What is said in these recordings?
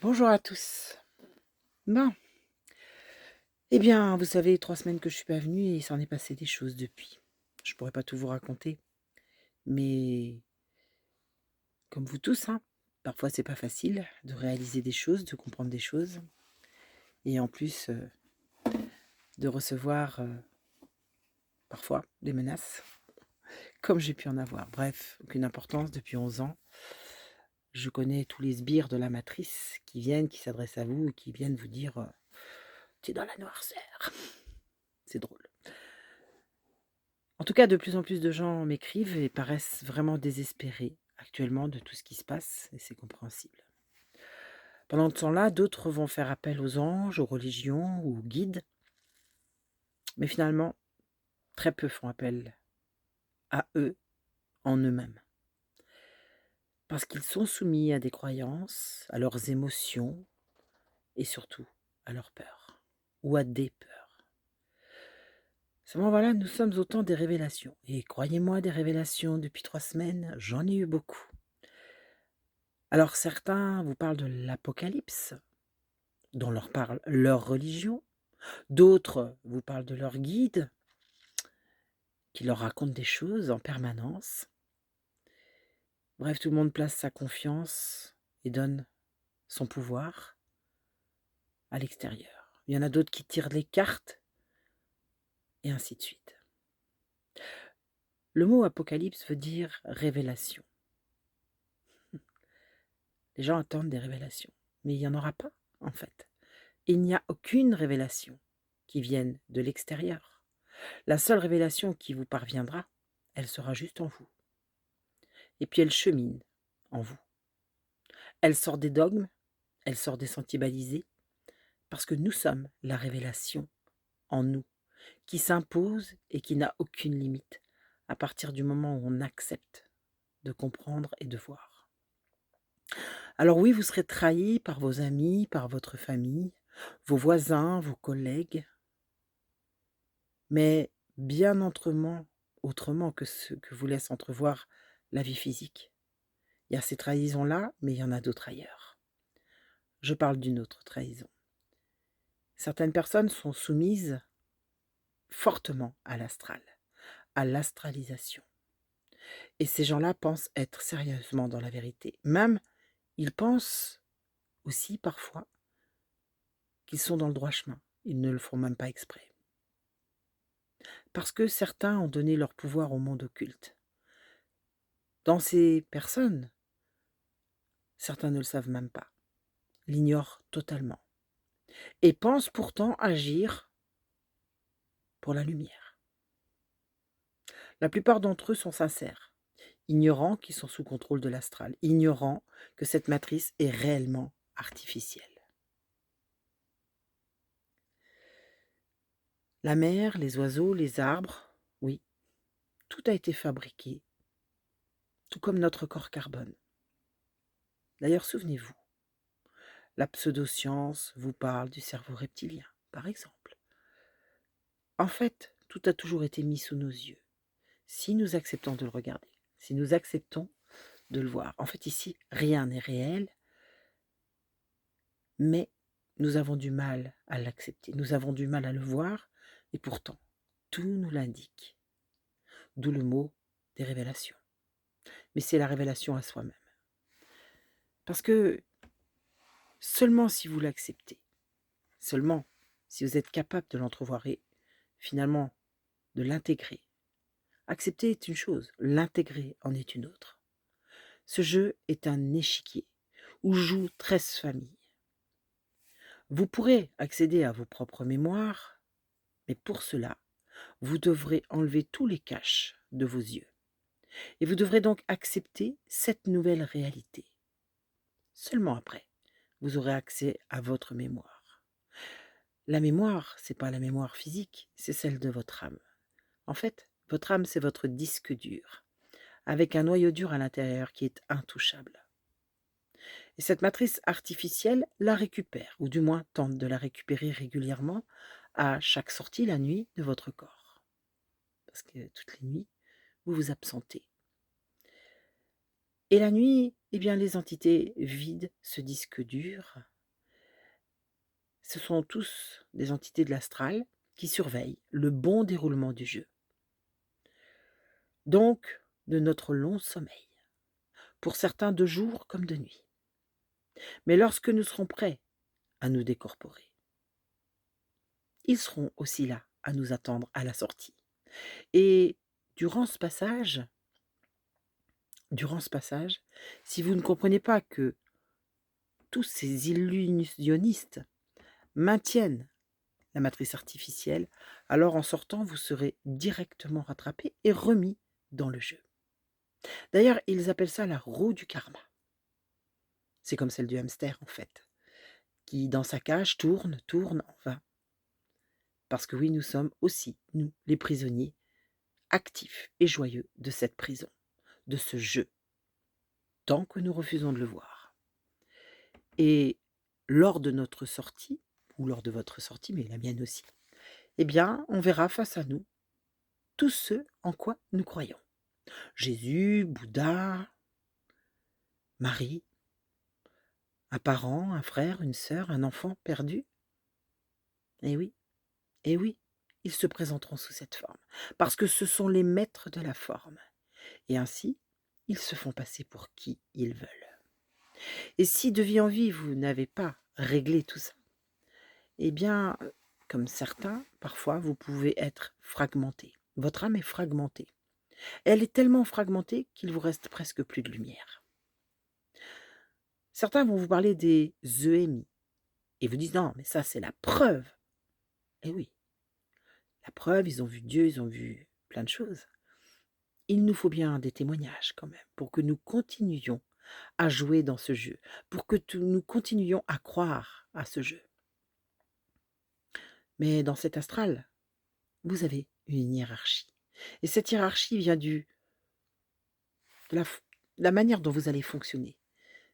Bonjour à tous. Bon, eh bien, vous savez, 3 semaines que je suis pas venue et il s'en est passé des choses depuis. Je pourrais pas tout vous raconter, mais comme vous tous, hein, parfois c'est pas facile de réaliser des choses, de comprendre des choses et en plus, de recevoir, parfois des menaces, comme j'ai pu en avoir. Bref, aucune importance, depuis 11 ans, je connais tous les sbires de la matrice qui viennent, qui s'adressent à vous et qui viennent vous dire, «Tu es dans la noirceur». C'est drôle. En tout cas, de plus en plus de gens m'écrivent et paraissent vraiment désespérés actuellement de tout ce qui se passe et c'est compréhensible. Pendant ce temps-là, d'autres vont faire appel aux anges, aux religions ou aux guides, mais finalement, très peu font appel à eux en eux-mêmes. Parce qu'ils sont soumis à des croyances, à leurs émotions et surtout à leurs peurs ou à des peurs. Seulement voilà, nous sommes au temps des révélations. Et croyez-moi, des révélations depuis 3 semaines, j'en ai eu beaucoup. Alors certains vous parlent de l'Apocalypse, dont leur parle leur religion. D'autres vous parlent de leur guide, qui leur raconte des choses en permanence. Bref, tout le monde place sa confiance et donne son pouvoir à l'extérieur. Il y en a d'autres qui tirent les cartes, et ainsi de suite. Le mot Apocalypse veut dire révélation. Les gens attendent des révélations, mais il n'y en aura pas, en fait. Il n'y a aucune révélation qui vienne de l'extérieur. La seule révélation qui vous parviendra, elle sera juste en vous. Et puis elle chemine en vous. Elle sort des dogmes, elle sort des sentiers balisés, parce que nous sommes la révélation en nous, qui s'impose et qui n'a aucune limite, à partir du moment où on accepte de comprendre et de voir. Alors oui, vous serez trahi par vos amis, par votre famille, vos voisins, vos collègues, mais bien autrement que ce que vous laisse entrevoir la vie physique. Il y a ces trahisons-là, mais il y en a d'autres ailleurs. Je parle d'une autre trahison. Certaines personnes sont soumises fortement à l'astral, à l'astralisation. Et ces gens-là pensent être sérieusement dans la vérité. Même, ils pensent aussi parfois qu'ils sont dans le droit chemin. Ils ne le font même pas exprès. Parce que certains ont donné leur pouvoir au monde occulte. Dans ces personnes, certains ne le savent même pas, l'ignorent totalement, et pensent pourtant agir pour la lumière. La plupart d'entre eux sont sincères, ignorant qu'ils sont sous contrôle de l'astral, ignorant que cette matrice est réellement artificielle. La mer, les oiseaux, les arbres, oui, tout a été fabriqué, tout comme notre corps carbone. D'ailleurs, souvenez-vous, la pseudoscience vous parle du cerveau reptilien, par exemple. En fait, tout a toujours été mis sous nos yeux, si nous acceptons de le regarder, si nous acceptons de le voir. En fait, ici, rien n'est réel, mais nous avons du mal à l'accepter, nous avons du mal à le voir, et pourtant, tout nous l'indique. D'où le mot des révélations. Mais c'est la révélation à soi-même. Parce que seulement si vous l'acceptez, seulement si vous êtes capable de l'entrevoir et finalement de l'intégrer. Accepter est une chose, l'intégrer en est une autre. Ce jeu est un échiquier où jouent 13 familles. Vous pourrez accéder à vos propres mémoires, mais pour cela, vous devrez enlever tous les caches de vos yeux. Et vous devrez donc accepter cette nouvelle réalité. Seulement après, vous aurez accès à votre mémoire. La mémoire, c'est pas la mémoire physique, c'est celle de votre âme. En fait, votre âme, c'est votre disque dur, avec un noyau dur à l'intérieur qui est intouchable. Et cette matrice artificielle la récupère, ou du moins tente de la récupérer régulièrement à chaque sortie la nuit de votre corps. Parce que toutes les nuits, vous vous absentez. Et la nuit, eh bien, les entités vident ce disque dur Ce sont tous des entités de l'astral qui surveillent le bon déroulement du jeu, donc de notre long sommeil, pour certains de jour comme de nuit. Mais lorsque nous serons prêts à nous décorporer, ils seront aussi là à nous attendre à la sortie. Et durant ce passage durant ce passage, si vous ne comprenez pas que tous ces illusionnistes maintiennent la matrice artificielle, alors en sortant, vous serez directement rattrapé et remis dans le jeu. D'ailleurs, ils appellent ça la roue du karma. C'est comme celle du hamster, en fait, qui, dans sa cage, tourne, tourne en vain. Parce que oui, nous sommes aussi, nous, les prisonniers, actifs et joyeux de cette prison, de ce jeu, tant que nous refusons de le voir. Et lors de notre sortie, ou lors de votre sortie, mais la mienne aussi, eh bien, on verra face à nous tout ce en quoi nous croyons. Jésus, Bouddha, Marie, un parent, un frère, une sœur, un enfant perdu. Eh oui, eh oui, ils se présenteront sous cette forme, parce que ce sont les maîtres de la forme. Et ainsi, ils se font passer pour qui ils veulent. Et si de vie en vie, vous n'avez pas réglé tout ça, eh bien, comme certains, parfois, vous pouvez être fragmenté. Votre âme est fragmentée. Elle est tellement fragmentée qu'il vous reste presque plus de lumière. Certains vont vous parler des EMI et vous disent: «Non, mais ça, c'est la preuve». Eh oui, la preuve, ils ont vu Dieu, ils ont vu plein de choses. Il nous faut bien des témoignages quand même pour que nous continuions à jouer dans ce jeu, pour que nous continuions à croire à ce jeu. Mais dans cet astral, vous avez une hiérarchie. Et cette hiérarchie vient de la manière dont vous allez fonctionner.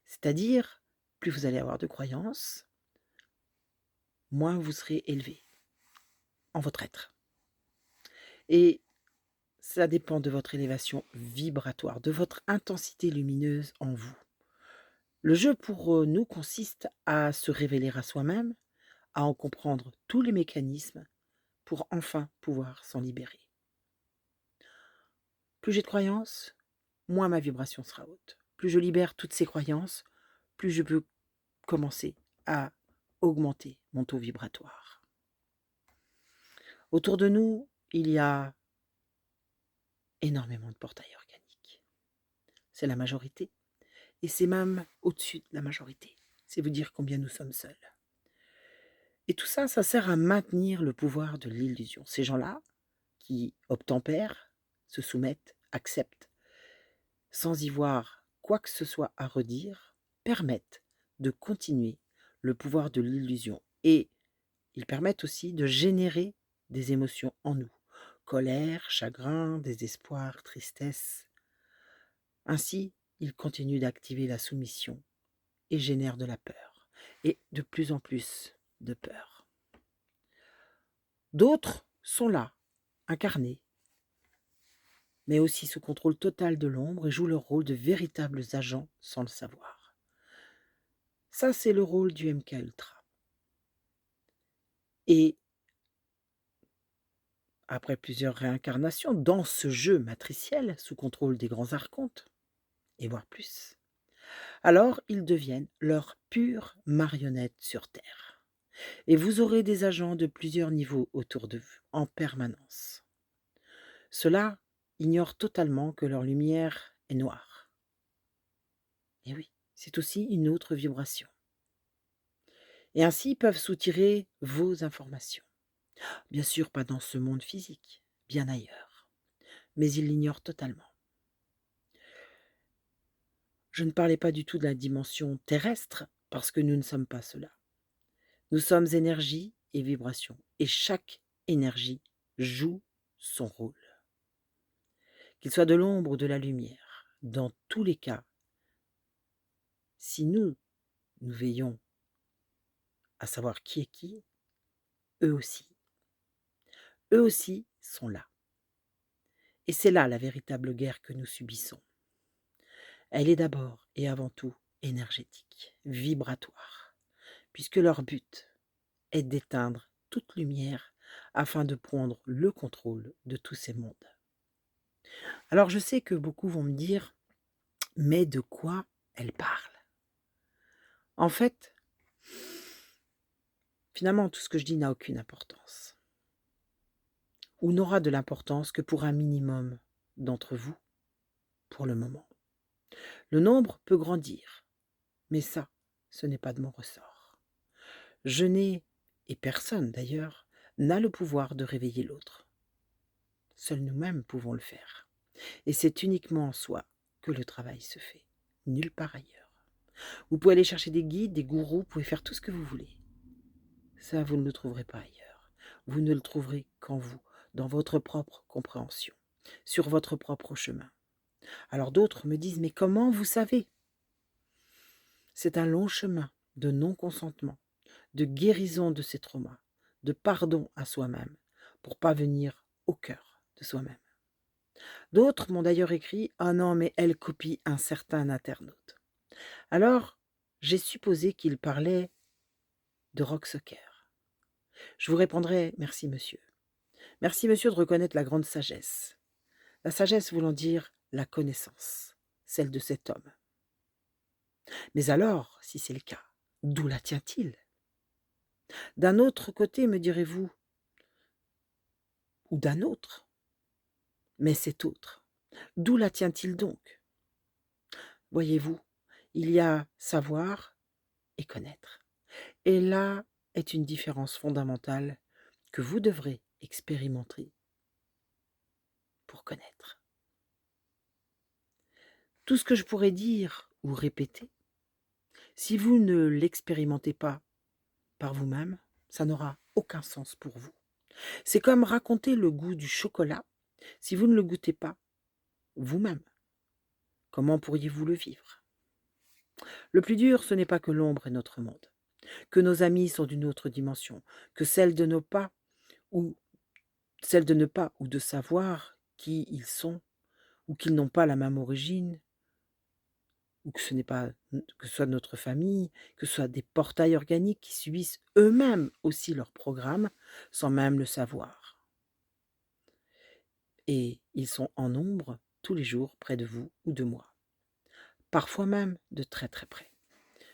C'est-à-dire, plus vous allez avoir de croyances, moins vous serez élevé en votre être. Et ça dépend de votre élévation vibratoire, de votre intensité lumineuse en vous. Le jeu pour nous consiste à se révéler à soi-même, à en comprendre tous les mécanismes pour enfin pouvoir s'en libérer. Plus j'ai de croyances, moins ma vibration sera haute. Plus je libère toutes ces croyances, plus je peux commencer à augmenter mon taux vibratoire. Autour de nous, il y a énormément de portails organiques. C'est la majorité. Et c'est même au-dessus de la majorité. C'est vous dire combien nous sommes seuls. Et tout ça, ça sert à maintenir le pouvoir de l'illusion. Ces gens-là, qui obtempèrent, se soumettent, acceptent, sans y voir quoi que ce soit à redire, permettent de continuer le pouvoir de l'illusion. Et ils permettent aussi de générer des émotions en nous. Colère, chagrin, désespoir, tristesse. Ainsi, ils continuent d'activer la soumission et génèrent de la peur. Et de plus en plus de peur. D'autres sont là, incarnés, mais aussi sous contrôle total de l'ombre et jouent leur rôle de véritables agents sans le savoir. Ça, c'est le rôle du MK Ultra. Et après plusieurs réincarnations dans ce jeu matriciel sous contrôle des grands archontes, et voire plus, alors ils deviennent leurs pures marionnettes sur Terre. Et vous aurez des agents de plusieurs niveaux autour de vous, en permanence. Ceux-là ignorent totalement que leur lumière est noire. Et oui, c'est aussi une autre vibration. Et ainsi ils peuvent soutirer vos informations. Bien sûr, pas dans ce monde physique, bien ailleurs. Mais ils l'ignorent totalement. Je ne parlais pas du tout de la dimension terrestre, parce que nous ne sommes pas cela. Nous sommes énergie et vibration, et chaque énergie joue son rôle. Qu'il soit de l'ombre ou de la lumière, dans tous les cas, si nous veillons à savoir qui est qui, eux aussi. Eux aussi sont là. Et c'est là la véritable guerre que nous subissons. Elle est d'abord et avant tout énergétique, vibratoire, puisque leur but est d'éteindre toute lumière afin de prendre le contrôle de tous ces mondes. Alors je sais que beaucoup vont me dire, mais de quoi elle parle? En fait, finalement, tout ce que je dis n'a aucune importance, ou n'aura de l'importance que pour un minimum d'entre vous, pour le moment. Le nombre peut grandir, mais ça, ce n'est pas de mon ressort. Je n'ai, et personne d'ailleurs, n'a le pouvoir de réveiller l'autre. Seuls nous-mêmes pouvons le faire. Et c'est uniquement en soi que le travail se fait, nulle part ailleurs. Vous pouvez aller chercher des guides, des gourous, vous pouvez faire tout ce que vous voulez. Ça, vous ne le trouverez pas ailleurs. Vous ne le trouverez qu'en vous, dans votre propre compréhension, sur votre propre chemin. Alors d'autres me disent, mais comment vous savez? C'est un long chemin de non-consentement, de guérison de ses traumas, de pardon à soi-même, pour parvenir au cœur de soi-même. D'autres m'ont d'ailleurs écrit, ah non, mais elle copie un certain internaute. Alors, j'ai supposé qu'il parlait de Rock Soccer. Je vous répondrai, merci monsieur. Merci monsieur de reconnaître la grande sagesse. La sagesse voulant dire la connaissance, celle de cet homme. Mais alors, si c'est le cas, d'où la tient-il? D'un autre côté, me direz-vous, ou d'un autre, mais cet autre, d'où la tient-il donc? Voyez-vous, il y a savoir et connaître. Et là est une différence fondamentale que vous devrez expérimenter pour connaître. Tout ce que je pourrais dire ou répéter, si vous ne l'expérimentez pas par vous-même, ça n'aura aucun sens pour vous. C'est comme raconter le goût du chocolat si vous ne le goûtez pas vous-même. Comment pourriez-vous le vivre? Le plus dur, ce n'est pas que l'ombre est notre monde, que nos amis sont d'une autre dimension, que celle de nos pas ou celle de ne pas ou de savoir qui ils sont, ou qu'ils n'ont pas la même origine, ou que ce n'est pas que ce soit notre famille, que ce soit des portails organiques qui subissent eux-mêmes aussi leur programme sans même le savoir. Et ils sont en nombre tous les jours près de vous ou de moi, parfois même de très très près.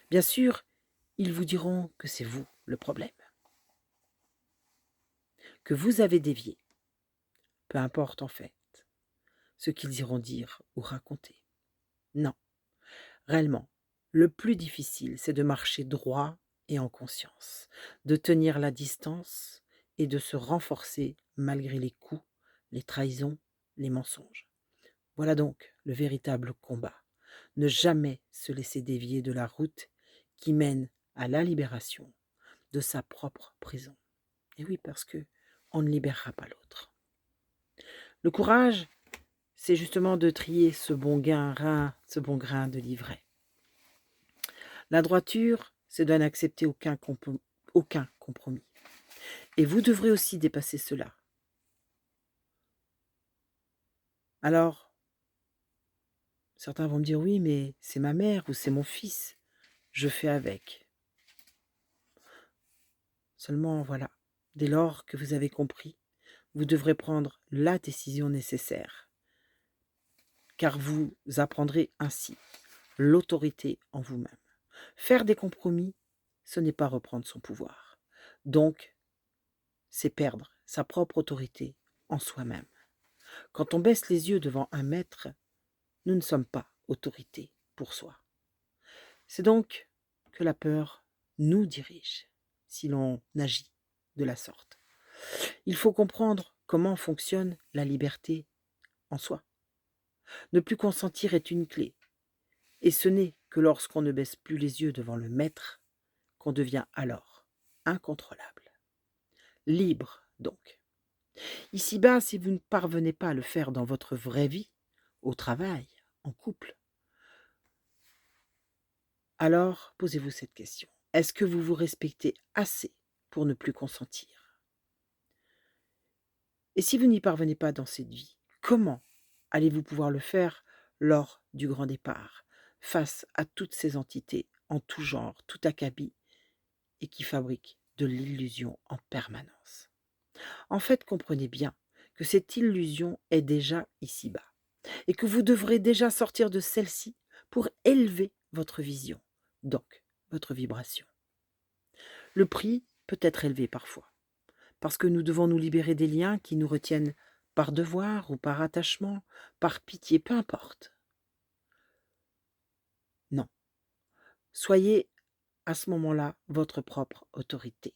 Bien sûr, ils vous diront que c'est vous le problème, que vous avez dévié, peu importe en fait ce qu'ils iront dire ou raconter. Non, réellement, le plus difficile, c'est de marcher droit et en conscience, de tenir la distance et de se renforcer malgré les coups, les trahisons, les mensonges. Voilà donc le véritable combat. Ne jamais se laisser dévier de la route qui mène à la libération de sa propre prison. Et oui, parce que on ne libérera pas l'autre. Le courage, c'est justement de trier ce bon grain de livret. La droiture, c'est de n'accepter aucun compromis. Et vous devrez aussi dépasser cela. Alors, certains vont me dire, oui, mais c'est ma mère ou c'est mon fils. Je fais avec. Seulement, voilà, dès lors que vous avez compris, vous devrez prendre la décision nécessaire. Car vous apprendrez ainsi l'autorité en vous-même. Faire des compromis, ce n'est pas reprendre son pouvoir. Donc, c'est perdre sa propre autorité en soi-même. Quand on baisse les yeux devant un maître, nous ne sommes pas autorité pour soi. C'est donc que la peur nous dirige si l'on agit de la sorte. Il faut comprendre comment fonctionne la liberté en soi. Ne plus consentir est une clé. Et ce n'est que lorsqu'on ne baisse plus les yeux devant le maître qu'on devient alors incontrôlable. Libre donc. Ici-bas, si vous ne parvenez pas à le faire dans votre vraie vie, au travail, en couple, alors posez-vous cette question. Est-ce que vous vous respectez assez pour ne plus consentir? Et si vous n'y parvenez pas dans cette vie, comment allez-vous pouvoir le faire lors du grand départ, face à toutes ces entités en tout genre, tout acabit, et qui fabriquent de l'illusion en permanence. En fait, comprenez bien que cette illusion est déjà ici-bas et que vous devrez déjà sortir de celle-ci pour élever votre vision, donc votre vibration. Le prix peut être élevé parfois, parce que nous devons nous libérer des liens qui nous retiennent par devoir ou par attachement, par pitié, peu importe. Non, soyez à ce moment-là votre propre autorité.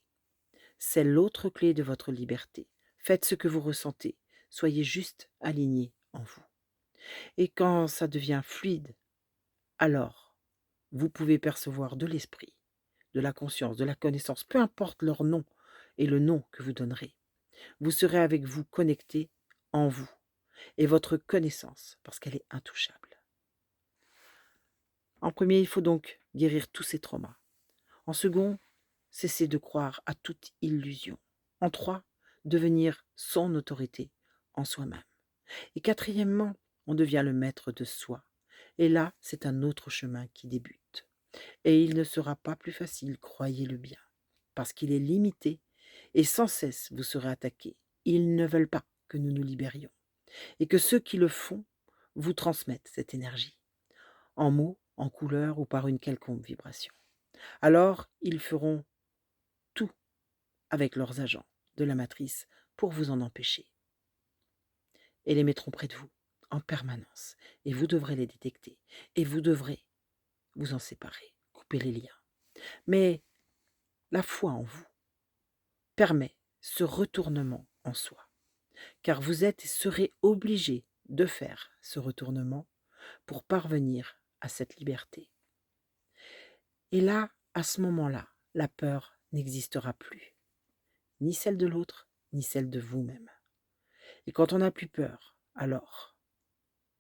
C'est l'autre clé de votre liberté. Faites ce que vous ressentez, soyez juste aligné en vous. Et quand ça devient fluide, alors vous pouvez percevoir de l'esprit, de la conscience, de la connaissance, peu importe leur nom et le nom que vous donnerez. Vous serez avec vous connecté en vous et votre connaissance, parce qu'elle est intouchable. En premier, il faut donc guérir tous ces traumas. En second, cesser de croire à toute illusion. En trois, devenir son autorité en soi-même. Et quatrièmement, on devient le maître de soi. Et là, c'est un autre chemin qui débute. Et il ne sera pas plus facile, croyez-le bien, parce qu'il est limité et sans cesse vous serez attaqué. Ils ne veulent pas que nous nous libérions et que ceux qui le font vous transmettent cette énergie, en mots, en couleurs ou par une quelconque vibration. Alors, ils feront tout avec leurs agents de la matrice pour vous en empêcher et les mettront près de vous en permanence. Et vous devrez les détecter et vous devrez vous en séparer, couper les liens. Mais la foi en vous permet ce retournement en soi, car vous êtes et serez obligé de faire ce retournement pour parvenir à cette liberté. Et là, à ce moment-là, la peur n'existera plus, ni celle de l'autre, ni celle de vous-même. Et quand on n'a plus peur, alors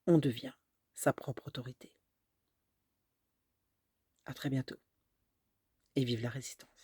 on devient sa propre autorité. À très bientôt et vive la résistance.